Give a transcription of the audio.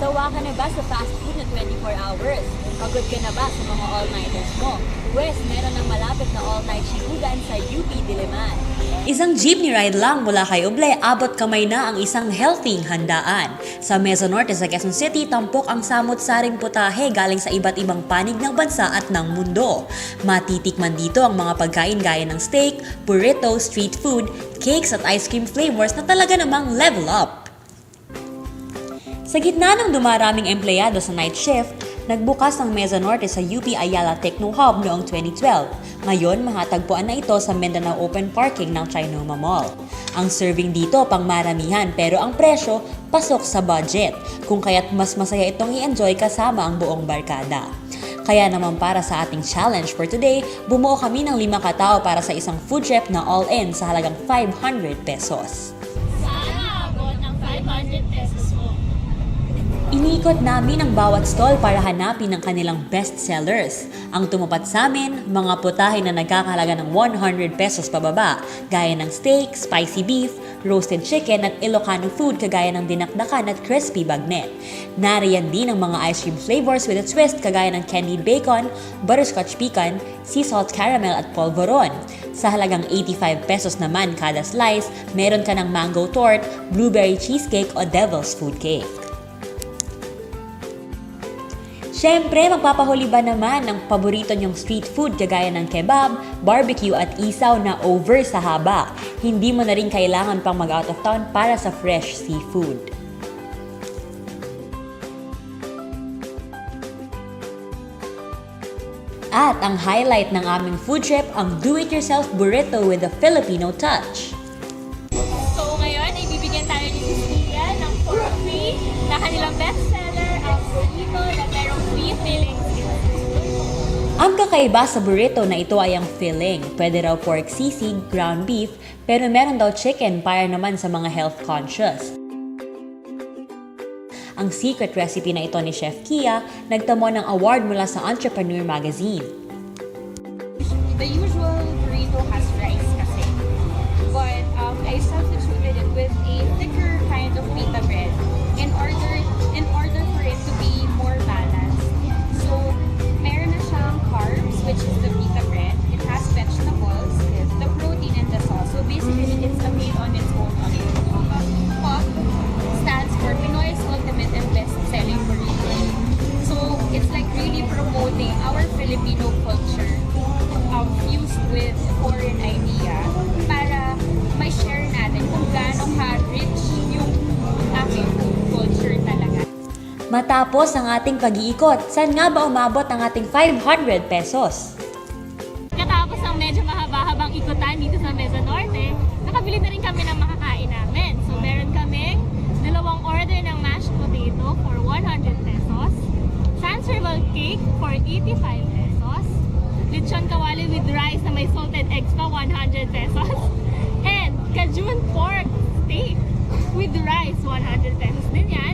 Sawa ka na ba sa fast food na 24 hours? Pagod ka na ba sa mga all-nighters mo? Pwes, meron ng malapit na all-night shikudan sa UP Diliman. Isang jeepney ride lang mula kay Ublay, abot kamay na ang isang healthy handaan. Sa Mesa Norte sa Quezon City, tampok ang samot-saring putahe galing sa iba't ibang panig ng bansa at ng mundo. Matitikman dito ang mga pagkain gaya ng steak, burrito, street food, cakes at ice cream flavors na talaga namang level up. Sa gitna ng dumaraming empleyado sa night shift, nagbukas ang Mesa Norte sa UP Ayala Techno Hub noong 2012. Ngayon, mahatagpuan na ito sa Mindanao Open Parking ng Trinoma Mall. Ang serving dito pang maramihan pero ang presyo pasok sa budget, kung kaya't mas masaya itong i-enjoy kasama ang buong barkada. Kaya naman para sa ating challenge for today, bumuo kami ng 5 katao para sa isang food trip na all-in sa halagang 500 pesos. Sana abot ng 500 pesos mo. Inikot namin ang bawat stall para hanapin ang kanilang best sellers. Ang tumapat sa amin, mga putahe na nagkakahalaga ng 100 pesos pababa, gaya ng steak, spicy beef, roasted chicken at Ilocano food kagaya ng dinakdakan at crispy bagnet. Nariyan din ang mga ice cream flavors with a twist kagaya ng candied bacon, butterscotch pecan, sea salt caramel at polvoron. Sa halagang 85 pesos naman kada slice, meron ka ng mango tort, blueberry cheesecake o devil's food cake. Siyempre, magpapahuli ba naman ng paborito niyong street food kagaya ng kebab, barbecue at isaw na over sa haba. Hindi mo na rin kailangan pang mag-out of town para sa fresh seafood. At ang highlight ng aming food trip, ang do-it-yourself burrito with a Filipino touch. So ngayon, ibibigyan tayo ni Cecilia ng for free na kanilang bestseller, ang burrito na merong free fillings. Ang kakaiba sa burrito na ito ay ang filling. Pwede raw pork sisig, ground beef, pero meron daw chicken para naman sa mga health conscious. Ang secret recipe na ito ni Chef Kia, nagtamo ng award mula sa Entrepreneur Magazine. The usual burrito has rice kasi. But I substituted it with a thicker kind of pita bread in order for it to be more balanced. So, meron na siyang carbs, which is the pita bread. It has vegetables, the protein, and the sauce. So basically, it's a meal on its own. POP stands for Pinoy's Ultimate and Best-Selling Burrito. So, it's like really promoting our Filipino culture fused with foreign idea para may share natin kung gaano ka-rich yung ating food culture talaga. Matapos ang ating pag-iikot, saan nga ba umabot ang ating 500 pesos? Katapos ang medyo mahaba-habang ikutan dito sa Mesa Norte, nakabili na rin kami ng makakain namin. So meron kaming 2 order ng mashed potato for 100 pesos, Sancerval cake for 85 pesos, lechon kawali with rice na may salted eggs pa 100 pesos, and Cajun pork steak with rice 100 pesos din yan.